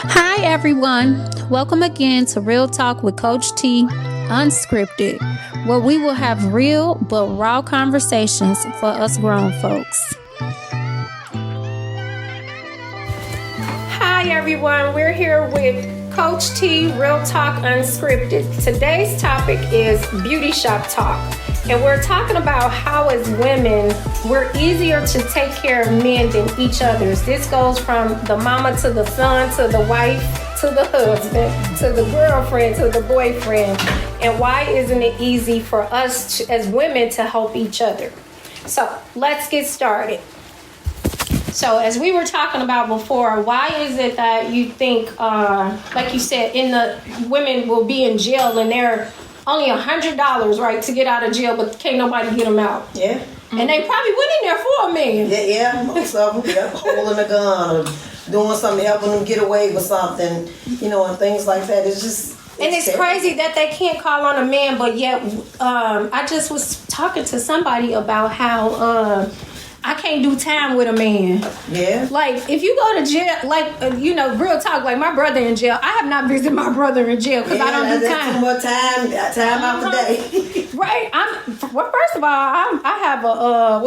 Hi, everyone. Welcome again to Real Talk with Coach T, Unscripted, where we will have real but raw conversations for us grown folks. Hi, everyone. We're here with Coach T, Real Talk Unscripted. Today's topic is beauty shop talk. And we're talking about how, as women, we're easier to take care of men than each other's. This goes from the mama to the son to the wife to the husband to the girlfriend to the boyfriend. And why isn't it easy for us as women to help each other? So let's get started. So as we were talking about before, why is it that you think, like you said, women will be in jail and they're only $100, right, to get out of jail, but can't nobody get them out? Yeah. And they probably went in there for a man. Yeah, most of them, holding a gun or doing something, helping them get away with something, and things like that. It's crazy that they can't call on a man, but yet I just was talking to somebody about how I can't do time with a man. Yeah. Like, if you go to jail, real talk, like my brother in jail, I have not visited my brother in jail because I don't do time. Too much time out the day. Right. First of all, I have a,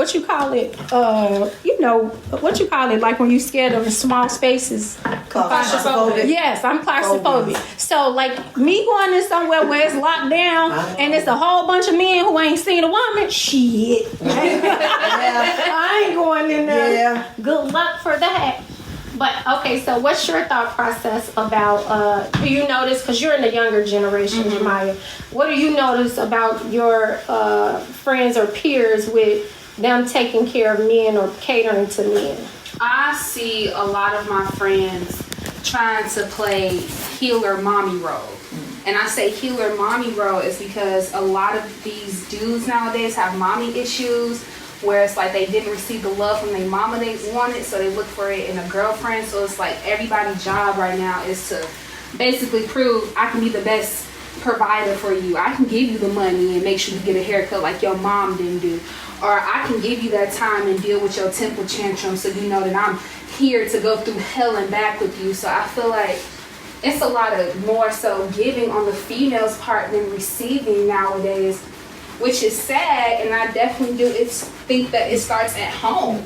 like when you're scared of small spaces. Claustrophobic. Yes, I'm claustrophobic. So, like, me going in somewhere where it's locked down and it's a whole bunch of men who ain't seen a woman, shit. I ain't going in there. Yeah. Good luck for that. But, okay, so what's your thought process about, do you notice, because you're in the younger generation, Jemiah, what do you notice about your friends or peers with them taking care of men or catering to men? I see a lot of my friends trying to play healer mommy role. And I say healer mommy role is because a lot of these dudes nowadays have mommy issues, where it's like they didn't receive the love from their mama they wanted, so they look for it in a girlfriend. So it's like everybody's job right now is to basically prove I can be the best provider for you. I can give you the money and make sure you get a haircut like your mom didn't do. Or I can give you that time and deal with your temper tantrum so you know that I'm here to go through hell and back with you. So I feel like it's a lot of more so giving on the female's part than receiving nowadays, which is sad, and I definitely do think that it starts at home.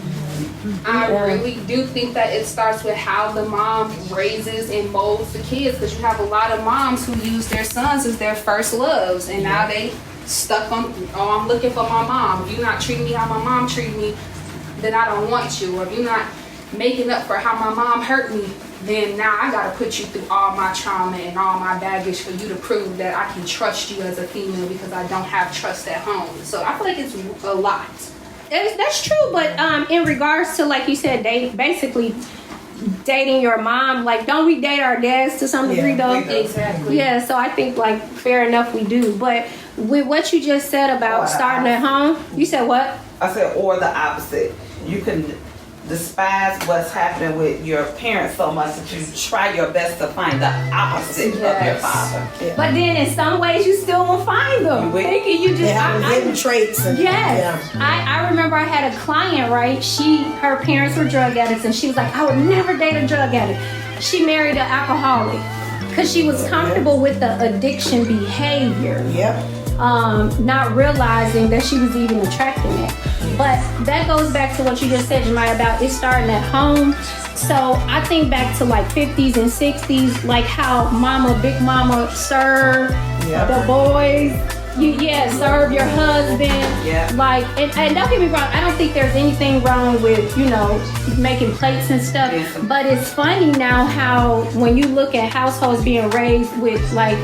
I really do think that it starts with how the mom raises and molds the kids, because you have a lot of moms who use their sons as their first loves, and now they stuck on, I'm looking for my mom. If you're not treating me how my mom treated me, then I don't want you. Or if you're not making up for how my mom hurt me, then now I gotta put you through all my trauma and all my baggage for you to prove that I can trust you as a female, because I don't have trust at home. So I feel like it's a lot. That's true, but in regards to, like you said, basically dating your mom, like, don't we date our dads to some degree though? Exactly. Yeah, so I think, like, fair enough we do. But with what you just said about starting at home, you said what? I said, or the opposite. You can despise what's happening with your parents so much that you try your best to find the opposite of your father. Yeah. But then in some ways you still won't find them. Thinking you just hidden traits. I remember I had a client, right? Her parents were drug addicts, and she was like, I would never date a drug addict. She married an alcoholic because she was comfortable with the addiction behavior. Not realizing that she was even attracting it. But that goes back to what you just said, Jemiah, about it starting at home. So I think back to like 50s and 60s, like how Big Mama served the boys. Serve your husband. Like, and don't get me wrong, I don't think there's anything wrong with, making plates and stuff. But it's funny now how when you look at households being raised with like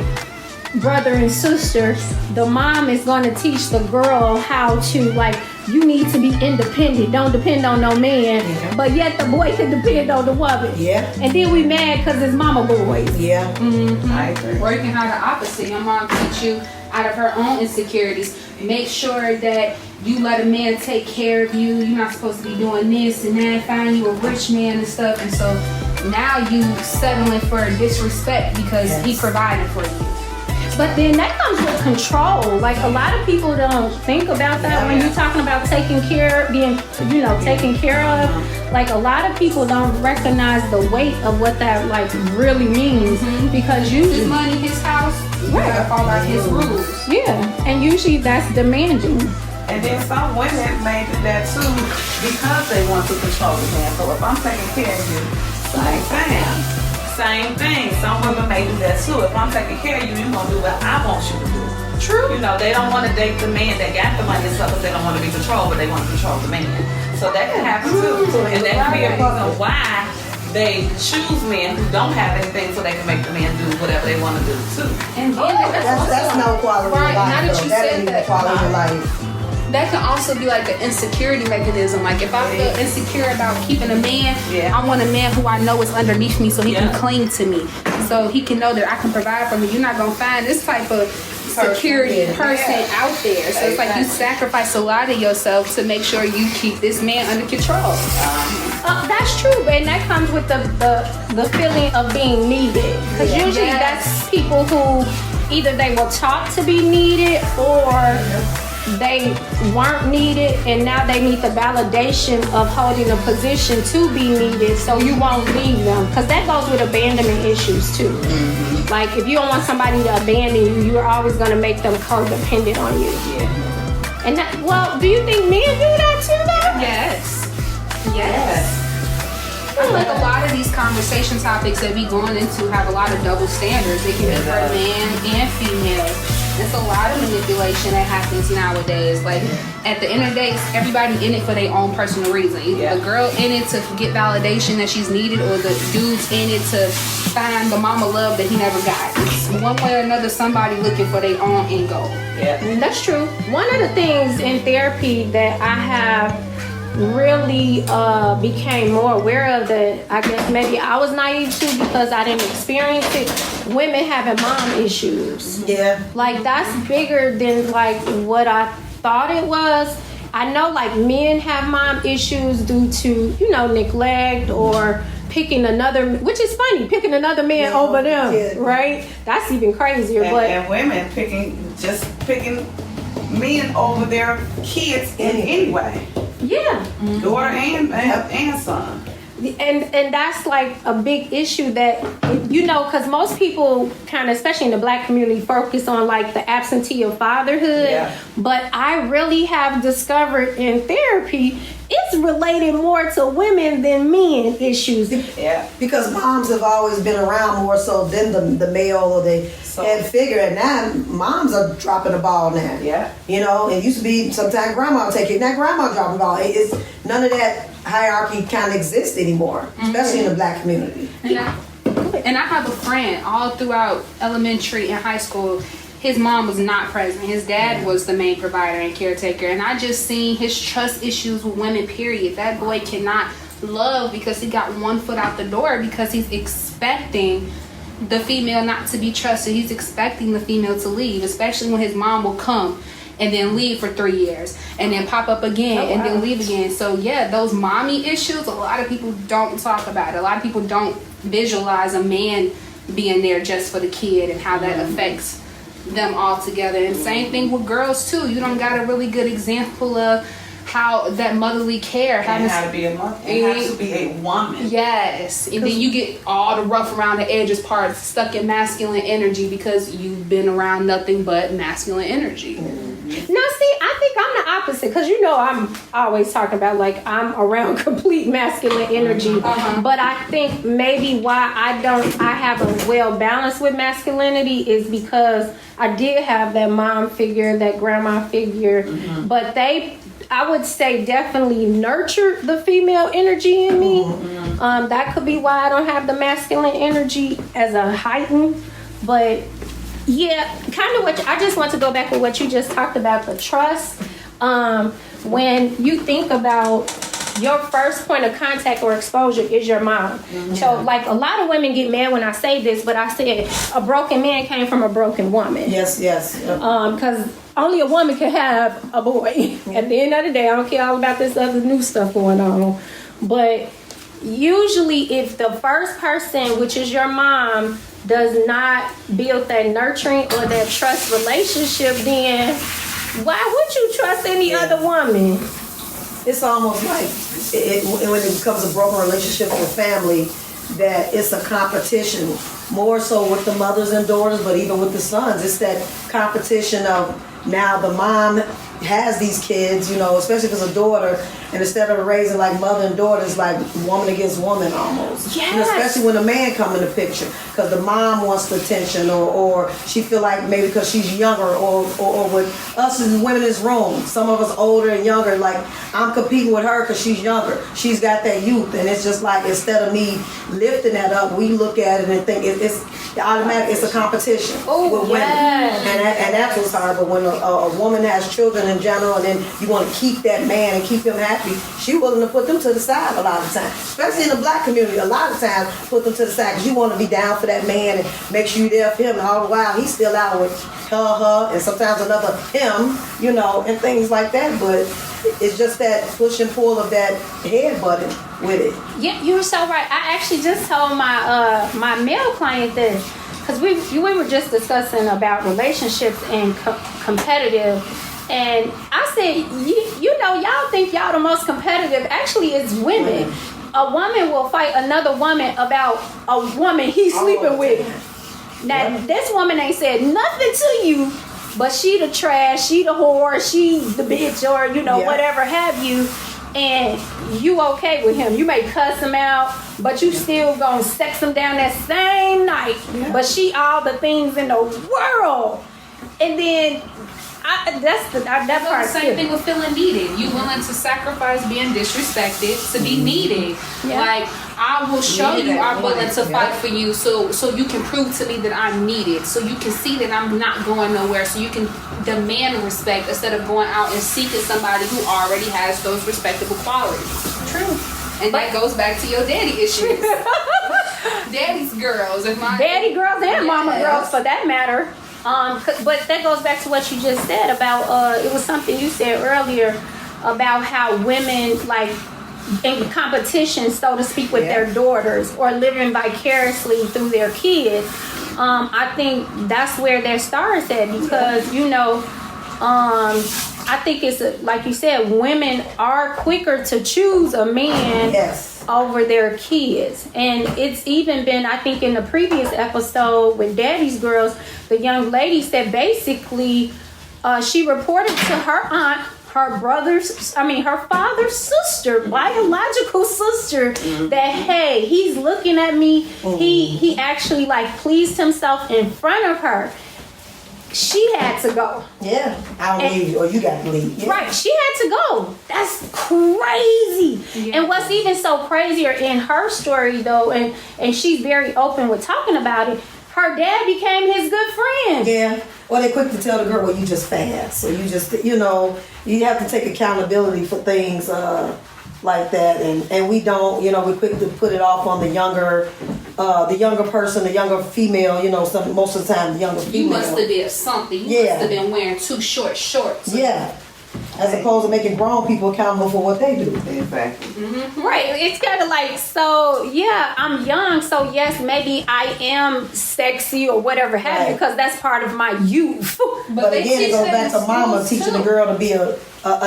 brother and sister, the mom is going to teach the girl how to, like, you need to be independent. Don't depend on no man. But yet the boy can depend on the woman. And then we mad because it's mama boys. I agree. Working out the opposite. Your mom teach you out of her own insecurities. Make sure that you let a man take care of you. You're not supposed to be doing this and that. Find you a rich man and stuff. And so now you settling for disrespect because he provided for you. But then that comes with control. Like a lot of people don't think about that when you're talking about taking care, taken care of. Like a lot of people don't recognize the weight of what that like really means because usually His money, his house, you gotta follow his rules. and usually that's demanding. And then some women may do that too because they want to control the man. So if I'm taking care of you, same thing. Some women may do that too. If I'm taking care of you, you're gonna do what I want you to do. True. You know, they don't want to date the man that got the money and stuff because they don't want to be controlled, but they want to control the man. So that can happen too. And that can be a reason why they choose men who don't have anything so they can make the man do whatever they want to do too. And then That's no quality of Right, now life. that Though. you That said ain't even that, quality of life. that can also be like an insecurity mechanism. Like if I feel insecure about keeping a man, I want a man who I know is underneath me so he can cling to me. So he can know that I can provide for me. You're not gonna find this type of security person out there. So it's like you sacrifice a lot of yourself to make sure you keep this man under control. That's true, and that comes with the feeling of being needed. Because usually that's people who either they were taught to be needed or they weren't needed and now they need the validation of holding a position to be needed so you won't leave them. Because that goes with abandonment issues too. Like if you don't want somebody to abandon you, you're always going to make them codependent on you. And that, well, do you think men do that too though? Yes. I feel like a lot of these conversation topics that we going into have a lot of double standards. They can be for man and female. There's a lot of manipulation that happens nowadays. Like at the end of the day, everybody in it for their own personal reason. Either the girl in it to get validation that she's needed, or the dude's in it to find the mama love that he never got. It's one way or another, somebody looking for their own end goal. That's true. One of the things in therapy that I have really became more aware of that I guess maybe I was naive to because I didn't experience it. Women having mom issues. Like that's bigger than like what I thought it was. I know like men have mom issues due to, neglect or picking another, which is funny, picking another man over them, right? That's even crazier. And women picking men over their kids in any way. Daughter and son. And that's like a big issue that, because most people kind of, especially in the black community, focus on like the absentee of fatherhood. But I really have discovered in therapy, it's related more to women than men issues. Because moms have always been around more so than the male or the head figure, and now moms are dropping the ball now. It used to be sometimes grandma would take it, now grandma dropping the ball. It's none of that hierarchy kind of exists anymore, especially in the black community. And I have a friend all throughout elementary and high school. His mom was not present. His dad was the main provider and caretaker. And I just seen his trust issues with women, period. That boy cannot love because he got one foot out the door because he's expecting the female not to be trusted. He's expecting the female to leave, especially when his mom will come and then leave for 3 years and then pop up again and then leave again. So those mommy issues, a lot of people don't talk about it. A lot of people don't visualize a man being there just for the kid and how that affects them all together. And same thing with girls too. You don't got a really good example of how that motherly care how to be a mother, and how to be a woman. And then you get all the rough around the edges parts stuck in masculine energy because you've been around nothing but masculine energy. Now, see, I think I'm the opposite because I'm always talking about like I'm around complete masculine energy, but I think maybe why I have a well balance with masculinity is because I did have that mom figure, that grandma figure, but I would say definitely nurtured the female energy in me. That could be why I don't have the masculine energy as a heightened, but kind of what I just want to go back to what you just talked about, the trust. When you think about your first point of contact or exposure is your mom. So like a lot of women get mad when I say this, but I said a broken man came from a broken woman. Because only a woman can have a boy. At the end of the day, I don't care all about this other new stuff going on. But usually if the first person, which is your mom, does not build that nurturing or that trust relationship, then why would you trust any other woman? It's almost like when it becomes a broken relationship with family, that it's a competition, more so with the mothers and daughters, but even with the sons. It's that competition of now the mom has these kids, especially if it's a daughter, and instead of raising like mother and daughter, it's like woman against woman almost. Yes. Especially when a man come in the picture, because the mom wants the attention, or she feel like maybe because she's younger, or with us as women in this room, some of us older and younger, like I'm competing with her because she's younger. She's got that youth, and it's just like instead of me lifting that up, we look at it and think it's automatic. It's a competition with women, and that's what's hard. But when a woman has children in general, and then you want to keep that man and keep him happy, she willing to put them to the side a lot of times, especially in the black community. A lot of times put them to the side because you want to be down for that man and make sure you're there for him, and all the while he's still out with her, and sometimes another him, and things like that. But it's just that push and pull of that head button with it. Yeah, you're so right. I actually just told my my male client this, because we were just discussing about relationships and competitive. And I said, y'all think y'all the most competitive. Actually, it's women. A woman will fight another woman about a woman he's sleeping with. Now, this woman ain't said nothing to you, but she the trash, she the whore, she the bitch, or, whatever have you. And you okay with him. You may cuss him out, but you still gonna sex him down that same night. Yeah. But she all the things in the world. And then that part. Same thing with feeling needed. You willing to sacrifice being disrespected to be needed. Yeah. Like, I will show you I'm willing to fight for you, so you can prove to me that I'm needed, so you can see that I'm not going nowhere, so you can demand respect instead of going out and seeking somebody who already has those respectable qualities. True. And that goes back to your daddy issues. Daddy's girls. Daddy girls and mama girls for that matter. But that goes back to what you just said about, it was something you said earlier about how women, like, in competition, so to speak, with their daughters or living vicariously through their kids. I think that's where their stars at, because, I think it's, like you said, women are quicker to choose a man over their kids. And it's even been, I think in the previous episode with Daddy's Girls, the young lady said basically she reported to her aunt, her father's sister, biological sister, that, hey, he's looking at me. He actually pleased himself in front of her. She had to go. Yeah. I don't leave you, or you got to leave. Yeah. Right. She had to go. That's crazy. Yeah. And what's even so crazier in her story, though, and she's very open with talking about it, her dad became his good friend. Yeah. Well, they quick to tell the girl, well, you just fast. So you just, you have to take accountability for things like that. And we don't, we're quick to put it off on the younger person, the younger female, most of the time the younger female. You must have did something. You must have been wearing too short shorts. Yeah. As opposed to making grown people accountable for what they do. Exactly. Mm-hmm. Right. It's kind of like, so, yeah, I'm young, so yes, maybe I am sexy or whatever have you, because that's part of my youth. But again, it goes back to mama teaching the girl to be a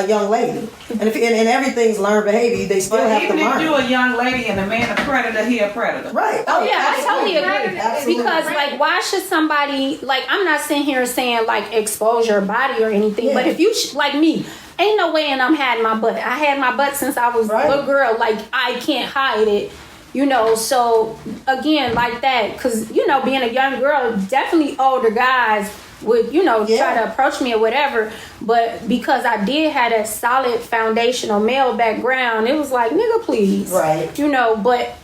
young lady. And and everything's learned behavior, they still have to learn. Even if you're a young lady and a man a predator, he a predator. Right. Oh, yeah, I totally agree. Absolutely. Because, why should somebody, I'm not sitting here saying, expose your body or anything, but if you, like me, ain't no way and I'm hiding my butt. I had my butt since I was a little girl. I can't hide it, So, again, like that, because, being a young girl, definitely older guys would, try to approach me or whatever. But because I did have that solid foundational male background, it was like, nigga, please. Right. But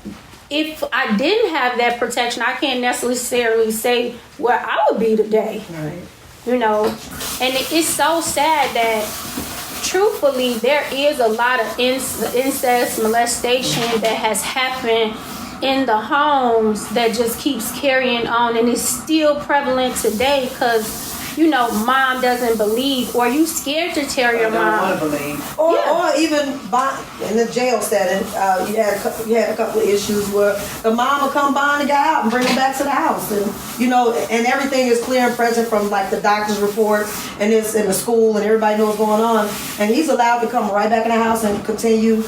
if I didn't have that protection, I can't necessarily say where I would be today. Right. And it's so sad that, truthfully, there is a lot of incest, molestation that has happened in the homes that just keeps carrying on, and is still prevalent today, because mom doesn't believe, or you scared to tell your don't want mom. to believe. Or even in the jail setting, you had a couple of issues where the mom would come bond the guy out and bring him back to the house, and and everything is clear and present from like the doctor's report, and it's in the school, and everybody knows what's going on, and he's allowed to come right back in the house and continue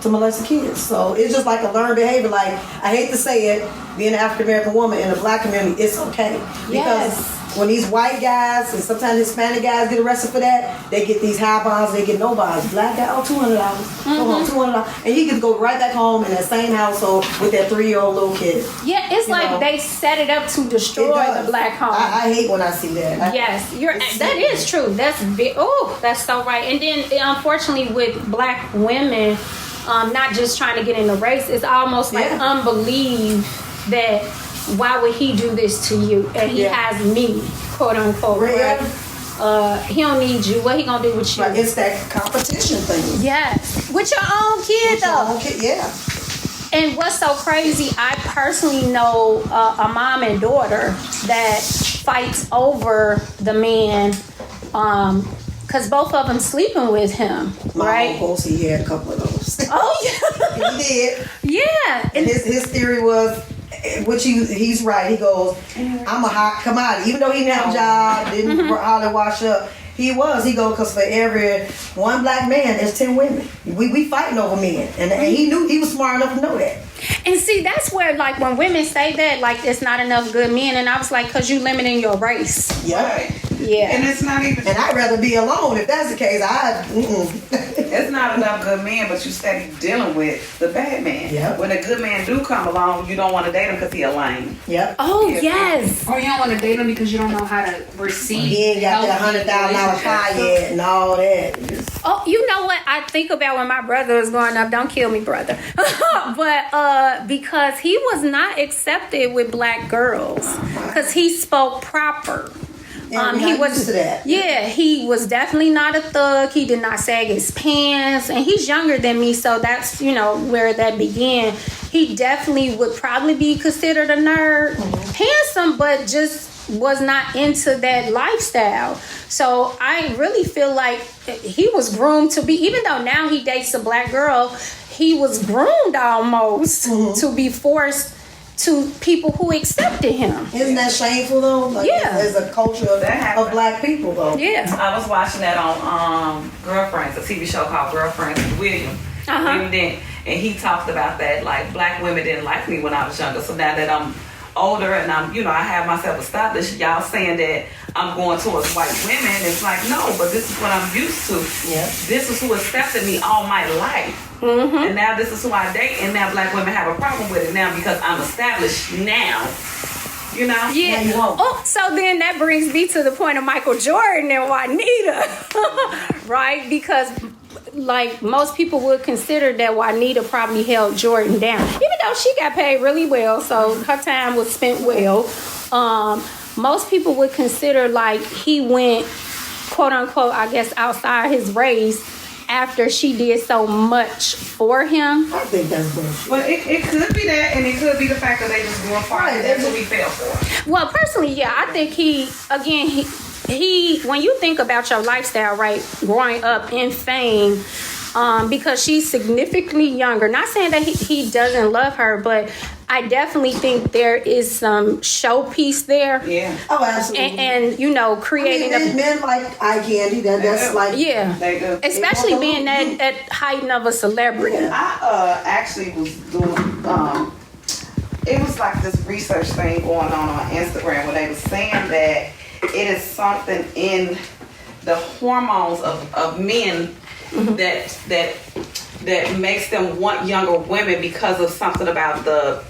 to molest the kids. So it's just like a learned behavior. Like, I hate to say it, being an African American woman in the black community, it's okay. Because when these white guys and sometimes Hispanic guys get arrested for that, they get these high bonds, they get no bonds. Black guy, $200. Come on, $200. And he can go right back home in that same household with that 3-year-old little kid. Yeah, it's like they set it up to destroy the black home. I hate when I see that. Yes, that is true. That's so right. And then unfortunately with black women, not just trying to get into race, it's almost like unbelieve that why would he do this to you? And he has me, quote unquote. Right? He don't need you. What he gonna do with you? Right. It's that competition thing. Yes, with your own kid though. And what's so crazy, I personally know a mom and daughter that fights over the man, because both of them sleeping with him, right? My uncle, he had a couple of those. Oh yeah, he did. Yeah, and his theory was, which he's right. He goes, I'm a hot commodity, even though he didn't have a job, didn't hardly wash up. He goes, because for every one black man, there's 10 women. We fighting over men. And he knew, he was smart enough to know that. And see, that's where, like, when women say that, like, there's not enough good men, and I was like, because you limiting your race. Yeah. Yeah. And it's not even... And I'd rather be alone. If that's the case, It's not enough good men, but you steady dealing with the bad man. Yep. When a good man do come along, you don't want to date him because he a lame. Yep. Oh, yes. Or you don't want to date him because you don't know how to receive. He ain't got that $100,000 pie yet and all that. Oh, you know what I think about when my brother was growing up? Don't kill me, brother. But because he was not accepted with black girls because he spoke proper. He was used to that. Yeah, he was definitely not a thug. He did not sag his pants, and he's younger than me, so that's where that began. He definitely would probably be considered a nerd, handsome, but just was not into that lifestyle. So I really feel like he was groomed to be, even though now he dates a black girl, he was groomed almost to be forced to people who accepted him. Isn't that shameful though? Like, there's a culture of black people though. Yeah. I was watching that on Girlfriends, a TV show called Girlfriends with William. And he talked about that, like, black women didn't like me when I was younger. So now that I'm older and I'm, I have myself established, y'all saying that I'm going towards white women. It's like, no, but this is what I'm used to. Yeah. This is who accepted me all my life. And now this is who I date, and now black women have a problem with it now because I'm established now. Yeah. Oh, so then that brings me to the point of Michael Jordan and Juanita, right? Because, like, most people would consider that Juanita probably held Jordan down, even though she got paid really well, so her time was spent well. Most people would consider, like, he went, quote unquote, I guess, outside his race after she did so much for him. I think that's bullshit. Well, it could be that, and it could be the fact that they just grew apart. Right. That's what we fell for. Well, personally, yeah, I think he when you think about your lifestyle, right, growing up in fame, because she's significantly younger, not saying that he doesn't love her, but I definitely think there is some showpiece there. Yeah. Oh, absolutely. And creating men like eye candy. That's like, yeah, they do. Especially being at height of a celebrity. I actually was doing it was like this research thing going on Instagram where they were saying that it is something in the hormones of men that makes them want younger women because of something about the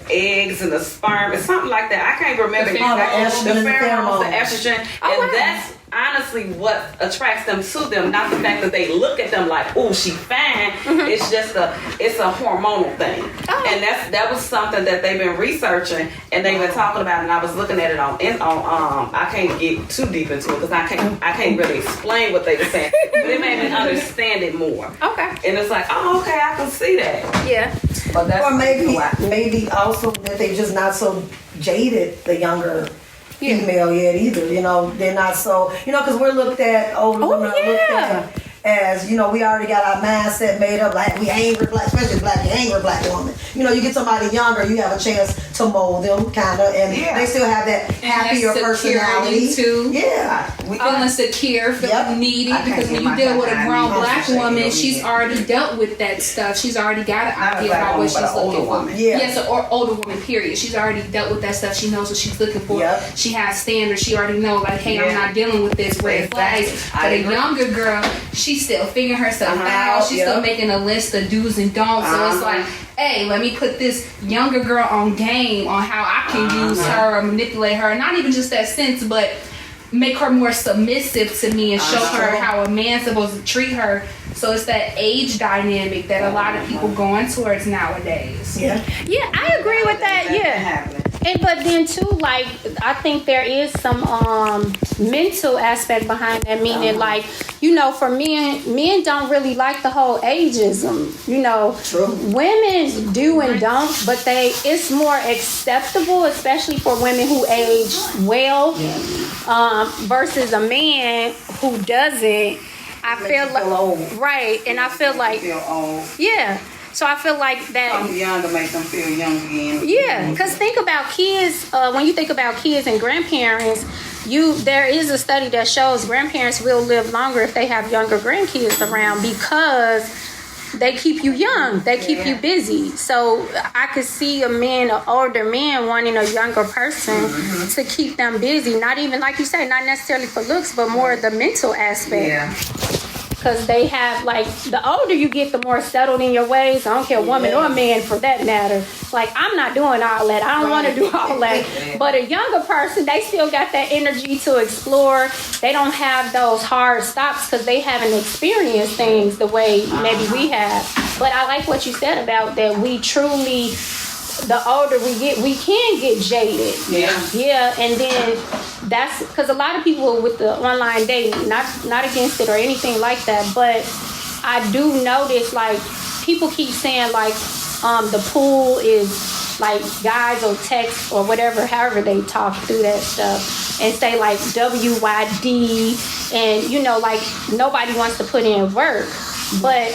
eggs and the sperm. It's something like that. I can't remember exactly. The pheromones, the estrogen. And that's honestly what attracts them to them, not the fact that they look at them like, oh, she fine. It's just it's a hormonal thing. And that was something that they've been researching and they've been talking about, and I was looking at it on I can't get too deep into it because I can't really explain what they were saying, but it made me understand it more. Okay. And it's like, oh, okay, I can see that. Yeah. But that's or maybe also that they just not so jaded, the younger female yet either. You know, they're not so, you know, because we're looked at, older women are looked at as, you know, we already got our mindset made up, like we angry black, especially black, angry black woman. You know, you get somebody younger, you have a chance to mold them, kind of, and they still have that happier personality too. Yeah. Insecure, feeling needy, because when you deal with a grown black woman, she's already dealt with that stuff. She's already got an idea about what she's looking for. Yes, an older woman, period. She's already dealt with that stuff. She knows what she's looking for. She has standards. She already knows, like, hey, I'm not dealing with this red flags. But a younger girl, she's still figuring herself out. She's still making a list of do's and don'ts. So it's like, hey, let me put this younger girl on game on how I can use her or manipulate her. Not even just that sense, but make her more submissive to me and show her how a man's supposed to treat her. So it's that age dynamic that a lot of people going towards nowadays. Yeah, I agree with that. And but then too, like, I think there is some mental aspect behind that, meaning like, you know, for men don't really like the whole ageism. You know, women do and don't, but it's more acceptable, especially for women who age well, versus a man who doesn't. I feel like old. Right, and I feel like So I feel like that. Something young to make them feel young again. Yeah, because think about kids. When you think about kids and grandparents, there is a study that shows grandparents will live longer if they have younger grandkids around because they keep you young. They keep you busy. So I could see an older man wanting a younger person to keep them busy. Not even, like you say, not necessarily for looks, but more the mental aspect. Yeah. Because they have, like, the older you get, the more settled in your ways. I don't care, woman or man for that matter. Like, I'm not doing all that. I don't want to do all that. But a younger person, they still got that energy to explore. They don't have those hard stops because they haven't experienced things the way maybe we have. But I like what you said about that we truly... The older we get, we can get jaded. Yeah, and then that's because a lot of people with the online dating, not against it or anything like that, but I do notice, like, people keep saying, like, the pool is, like, guys will text or whatever, however they talk through that stuff, and say, like, WYD, and, you know, like, nobody wants to put in work, but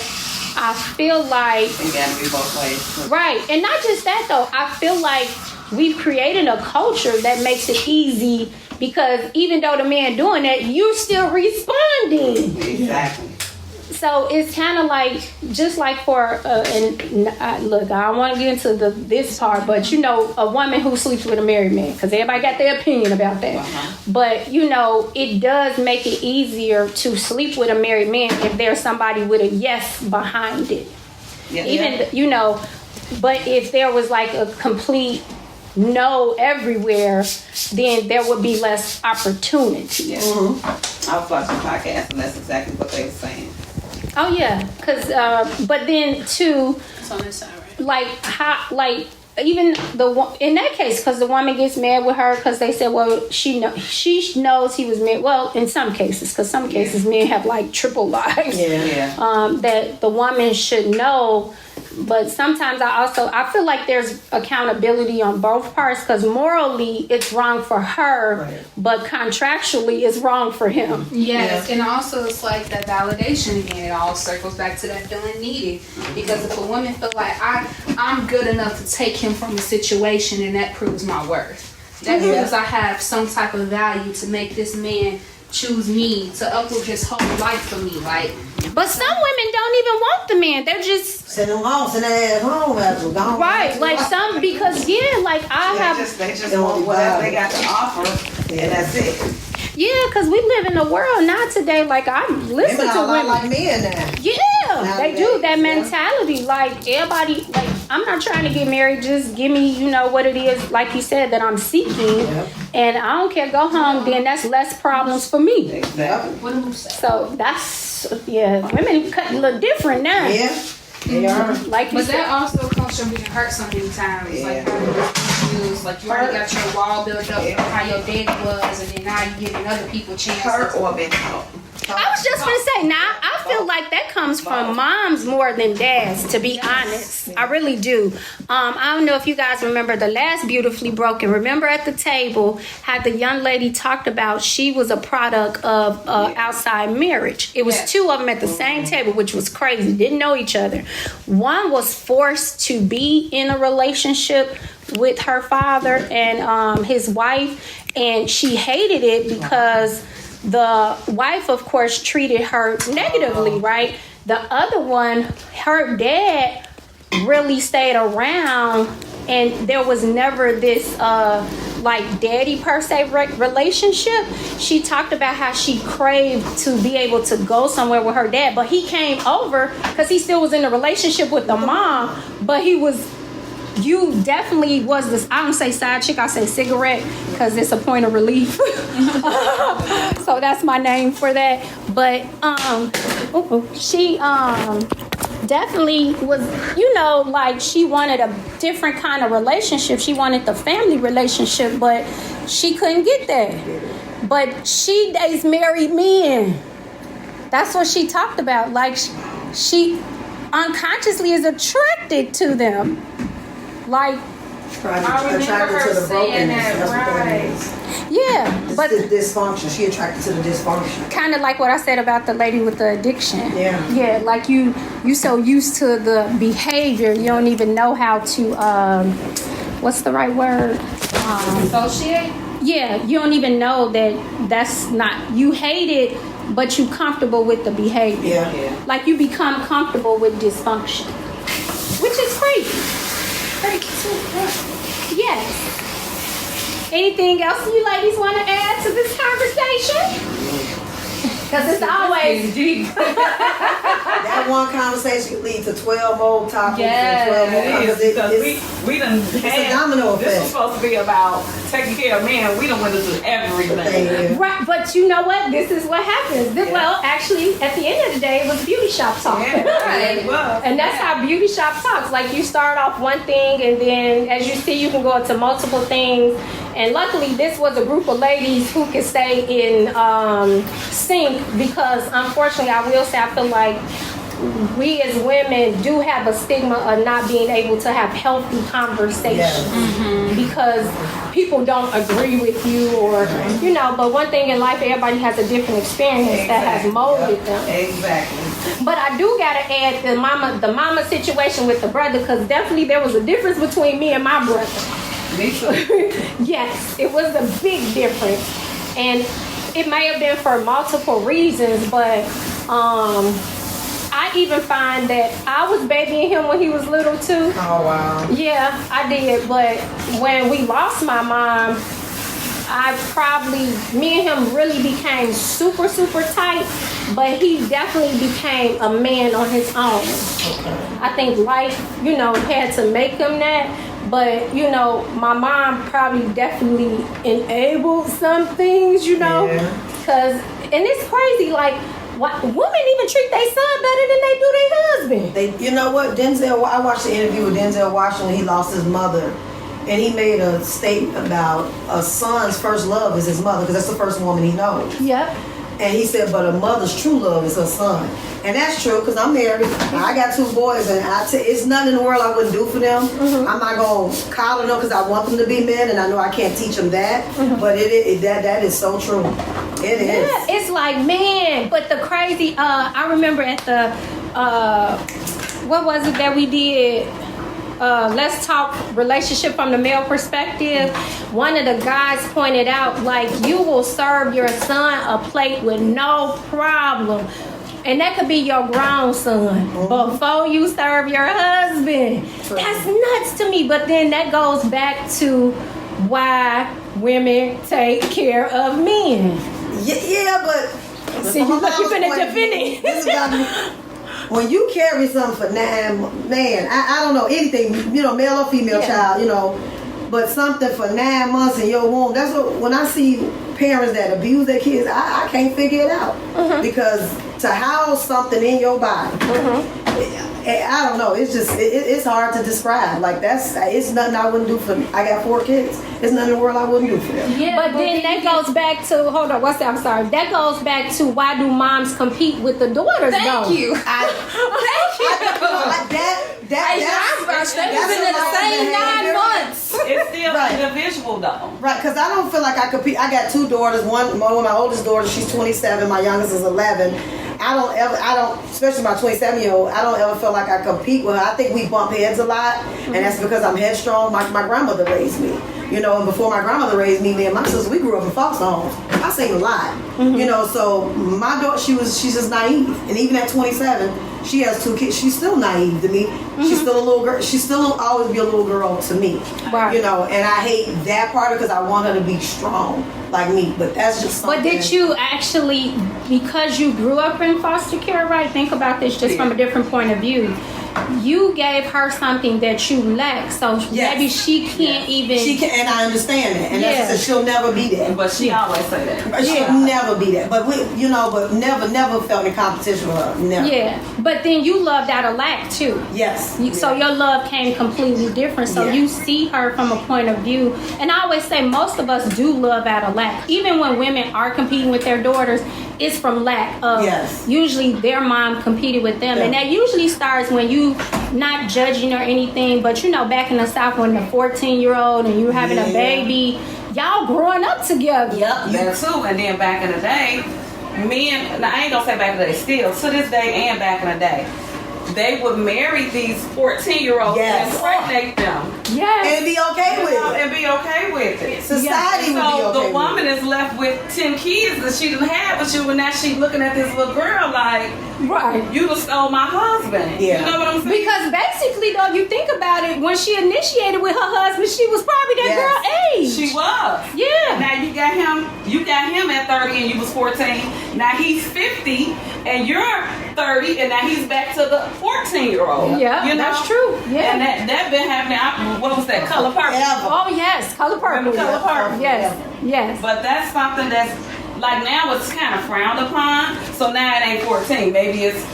I feel like it gotta be both ways. Right. And not just that though. I feel like we've created a culture that makes it easy because even though the man doing that, you're still responding. Exactly. So it's kind of like, just like for, look, I don't want to get into this part, but you know, a woman who sleeps with a married man, because everybody got their opinion about that. But you know, it does make it easier to sleep with a married man if there's somebody with a yes behind it. You know, but if there was like a complete no everywhere, then there would be less opportunity. I was watching a podcast and that's exactly what they were saying. Oh yeah, because but then too, it's on this side, right? Like how, like even in that case, because the woman gets mad with her because they said, well, she knows he was married. Well, in some cases, because some cases men have like triple lives. That the woman should know. But sometimes I feel like there's accountability on both parts because morally it's wrong for her, but contractually it's wrong for him. Yes, and also it's like that validation again. It all circles back to that feeling needed. Because if a woman feel like I'm good enough to take him from a situation, and that proves my worth. That proves I have some type of value to make this man choose me to uproot his whole life for me. Like, but some women don't even want the man. They're just send them home, send their ass home after gone. Right, like some because they just want whatever they got to offer, and that's it. Yeah, because we live in a world now today. Like I listen to women like men now. Yeah, they do that mentality. Like everybody, like I'm not trying to get married. Just give me, you know, what it is. Like you said, that I'm seeking, and I don't care. Go home. Then that's less problems for me. Exactly. So that's women cutting a little different now. Yeah. They are. Like but that also comes from being hurt so many times. Like like you already got your wall built up of how your daddy was, and then now you're giving other people chances. Hurt or been taught. I was just gonna say, now I feel like that comes from moms more than dads, to be honest. I really do. I don't know if you guys remember the last Beautifully Broken. Remember at the table how the young lady talked about she was a product of outside marriage. It was two of them at the same table, which was crazy. Didn't know each other. One was forced to be in a relationship with her father and his wife, and she hated it because the wife, of course, treated her negatively, right? The other one, her dad really stayed around, and there was never this like daddy per se relationship. She talked about how she craved to be able to go somewhere with her dad, but he came over because he still was in a relationship with the mom, but you definitely was this, I don't say side chick, I say cigarette, because it's a point of relief. So that's my name for that. But she definitely was, like she wanted a different kind of relationship. She wanted the family relationship, but she couldn't get that. But she dates married men. That's what she talked about. Like she unconsciously is attracted to them. Like, attracted to the brokenness. That's what that is. Yeah, but the dysfunction. She attracted to the dysfunction. Kind of like what I said about the lady with the addiction. Yeah. Yeah, like you so used to the behavior, you don't even know how to what's the right word? Associate? Yeah, you don't even know that's not, you hate it, but you comfortable with the behavior. Yeah. Like you become comfortable with dysfunction, which is crazy. Yes. Anything else you ladies want to add to this conversation? Because it's always that one conversation could lead to 12 more topics and 12 more conversations. We done it's a domino effect. This was supposed to be about taking care of men. We done went into everything. Right, but you know what? This is what happens. Well, actually, at the end of the day, it was beauty shop talk. Yeah, and that's how beauty shop talks. Like you start off one thing, and then as you see, you can go into multiple things. And luckily, this was a group of ladies who could stay in sync, because unfortunately, I will say, I feel like we as women do have a stigma of not being able to have healthy conversations because people don't agree with you, or but one thing in life, everybody has a different experience that has molded them. Exactly. But I do gotta add the mama situation with the brother, because definitely there was a difference between me and my brother. Me too. Yes, it was a big difference, and it may have been for multiple reasons, but I even find that I was babying him when he was little too. Oh wow. Yeah, I did. But when we lost my mom, me and him really became super, super tight, but he definitely became a man on his own. I think life, had to make him that. But, my mom probably definitely enabled some things, because, and it's crazy, like, women even treat their son better than they do their husband. You know what, I watched the interview with Denzel Washington when he lost his mother, and he made a statement about a son's first love is his mother, because that's the first woman he knows. Yep. And he said, but a mother's true love is her son. And that's true, because I'm married. I got 2 boys, and it's nothing in the world I wouldn't do for them. I'm not going to collar them because I want them to be men, and I know I can't teach them that. But that is so true. It is. Yeah, it's like, man, but the crazy, I remember at the, what was it that we did? Let's talk relationship from the male perspective. One of the guys pointed out, like, you will serve your son a plate with no problem, and that could be your grown son before you serve your husband. That's nuts to me. But then that goes back to why women take care of men. Yeah, but see, you finna defend it. When you carry something for 9 months, I don't know anything, male or female child, but something for 9 months in your womb, that's what, when I see parents that abuse their kids, I can't figure it out. Because to house something in your body, I don't know. It's just it's hard to describe. Like it's nothing I wouldn't do for me. I got 4 kids. It's nothing in the world I wouldn't do for them. Yeah, but then that goes back to I'm sorry. That goes back to why do moms compete with the daughters? Thank you. That's in the same 9 months. It's still individual though. Right, because I don't feel like I compete. I got 2 daughters. One of my oldest daughters, she's 27. My youngest is 11. I don't, especially my 27-year-old, I don't ever feel like I compete with her. I think we bump heads a lot, and that's because I'm headstrong. My grandmother raised me, you know, and before my grandmother raised me, me and my sister, we grew up in foster homes. I seen a lot, you know, so my daughter, she's just naive. And even at 27, she has 2 kids. She's still naive to me. She's still a little girl. She still will always be a little girl to me, you know, and I hate that part because I want her to be strong like me, but that's just something. But did you actually, because you grew up in foster care, right? Think about this just from a different point of view. You gave her something that you lack, so maybe she can't even. She can, and I understand that, and that's she'll never be that. But she always say that. She'll never be that. But we, you know, but never felt in competition with her. Never. Yeah, but then you loved out of lack too. Yes. So your love came completely different. So you see her from a point of view, and I always say most of us do love out of lack. Even when women are competing with their daughters, it's from lack of. Usually their mom competed with them, and that usually starts when you not judging or anything, but you know, back in the South when the 14-year-old and you having a baby, y'all growing up together. Yep, that too. And then back in the day, men, now I ain't gonna say back in the day, still to this day and back in the day, they would marry these 14-year-olds and impregnate them. And be okay with it. And be okay with it. Society would be okay So the with woman is left with 10 kids that she didn't have with you, and now she looking at this little girl like, you done stole my husband. You know what I'm saying? Because basically, though, you think about it, when she initiated with her husband, she was probably that girl age. She was. Yeah. Now you got him at 30 and you was 14. Now he's 50 and you're 30, and now he's back to the 14-year-old. Yeah, you know? that's true. Yeah. And that been happening. What was that? Color Purple. Oh yes, Color Purple. Color Purple. Yes. But that's something that's like now it's kind of frowned upon. So now it ain't 14. Maybe it's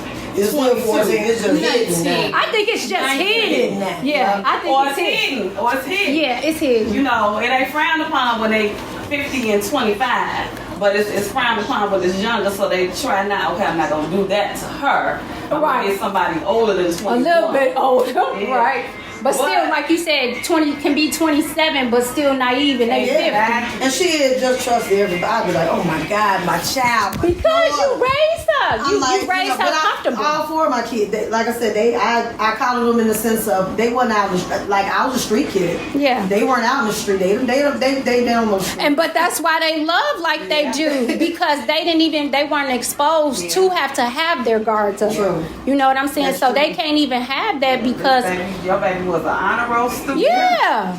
still 14. It's just hidden. I think it's just hidden. Yeah, I think it's hidden. Or it's hidden. Yeah, it's hidden. You know, it ain't frowned upon when they 50 and 25. But it's frowned upon when it's younger, so they try now. Okay, I'm not gonna do that to her. I'm gonna get somebody older than 21. A little bit older, right? But still, like you said, 20 can be 27, but still naive and they 50. And she just trusted everybody. I'd be like, oh my God, my child. Because you raised her. You raised her comfortable. All 4 of my kids, like I said, I coddled them in the sense of they weren't out in the street. Like I was a street kid. Yeah. They weren't out in the street. They down the street. But that's why they love like they do, because they weren't exposed to have their guards up. True. You know what I'm saying? So they can't even have that because your baby was an honor roll student. Yeah.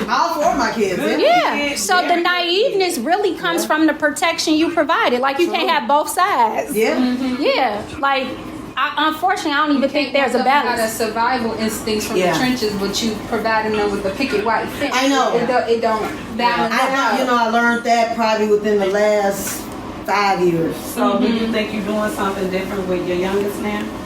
All 4 of my kids. Yeah. So the naiveness really comes from the protection you provided. Like you can't have both sides. Yeah. Yeah. Like unfortunately, I don't even think there's a balance. Got a survival instincts from the trenches, but you providing them with the picket white fence. I know. It don't balance out. You know, I learned that probably within the last 5 years. So do you think you're doing something different with your youngest now?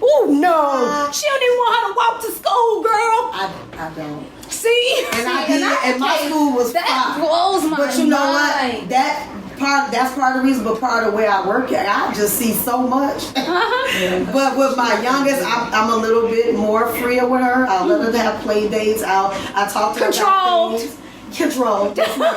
Oh no! She don't even want her to walk to school, girl. I don't. See? And I did, and my school was that blows my mind. But you know what? That's part of the reason, but part of the way I work at, I just see so much. But with my youngest, I'm a little bit more freer with her. I'll let her have play dates. I talk to her about things. Controlled. Yes, ma'am.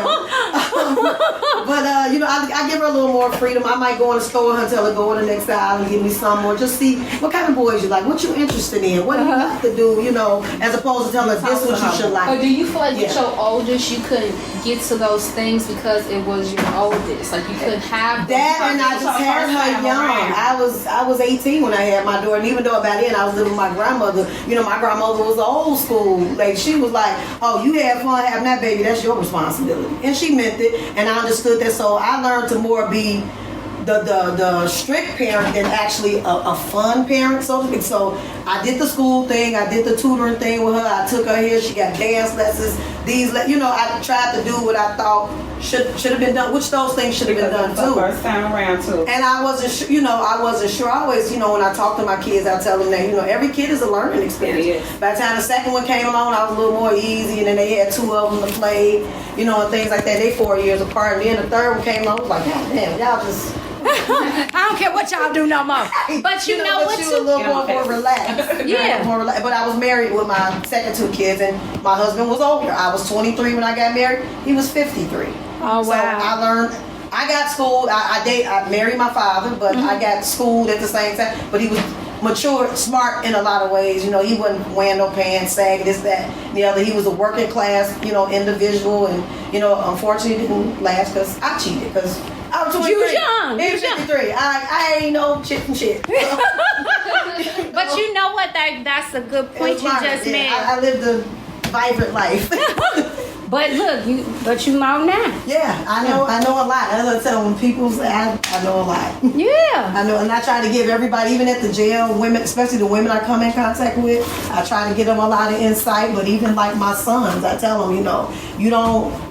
But you know, I give her a little more freedom. I might go in the store and tell her go in the next aisle and give me some more. Just see what kind of boys you like, what you interested in, what do you like to do, you know, as opposed to telling her this what you should like. Or do you feel like with your oldest you couldn't get to those things because it was your oldest? Like you couldn't have that, and I just had her young. I was 18 when I had my daughter, and even though by then I was living with my grandmother, you know, my grandmother was old school. Like she was like, oh, you had fun having that baby, that's your responsibility. And she meant it, and I understood that. So I learned to more be the strict parent than actually a fun parent, so to speak. So I did the school thing, I did the tutoring thing with her. I took her here. She got dance lessons. I tried to do what I thought should have been done, which those things should have been done too. First time around too. And I wasn't sure. I wasn't sure. I always, when I talk to my kids, I tell them that every kid is a learning experience. By the time the second one came along, I was a little more easy, and then they had 2 of them to play, and things like that. They 4 years apart, and then the third one came along. I was like, God damn, y'all just. I don't care what y'all do no more. But you know what? You a little more relaxed. Yeah. More relaxed. But I was married with my second 2 kids, and my husband was older. I was 23 when I got married. He was 53. Oh, wow. So I learned. I got schooled. I married my father, but I got schooled at the same time. But he was mature, smart in a lot of ways. He wasn't wearing no pants, sagging, this, that, and the other. He was a working class, individual, and unfortunately didn't last because I cheated because. I was 23. You was young. He was 53. I ain't no chick and shit. But you know what? That's a good point you just made. I lived a vibrant life. But look, you know now. Yeah, I know a lot. As I tell when people say I know a lot. Yeah. I know, and I try to give everybody, even at the jail, women, especially the women I come in contact with, I try to give them a lot of insight. But even like my sons, I tell them, you don't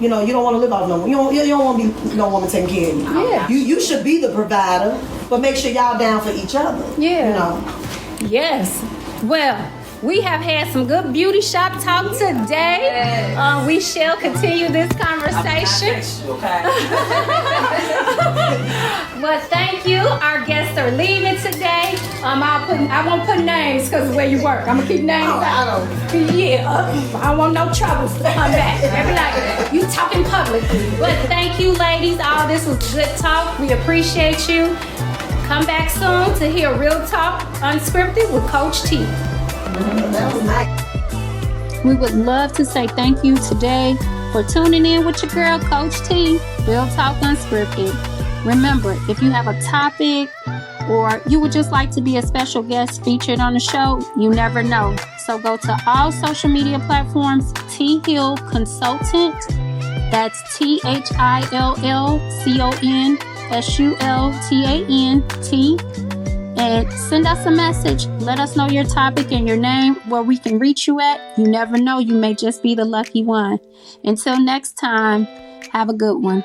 want to live off no more. You don't want to be no woman taking care of you. Yeah. You should be the provider, but make sure y'all down for each other. Yeah. Yes. Well, we have had some good beauty shop talk today. Yes. We shall continue this conversation. But thank you. Our guests are leaving today. I won't put names because of where you work. I'm gonna keep names out. I don't want no troubles to come back. They be like, you talking public. But thank you, ladies. All this was good talk. We appreciate you. Come back soon to hear Real Talk Unscripted with Coach T. That was nice. We would love to say thank you today for tuning in with your girl, Coach T, Real Talk Unscripted. Remember, if you have a topic or you would just like to be a special guest featured on the show, you never know. So go to all social media platforms, T Hill Consultant. That's THILLCONSULTANT. And send us a message. Let us know your topic and your name, where we can reach you at. You never know, you may just be the lucky one. Until next time, have a good one.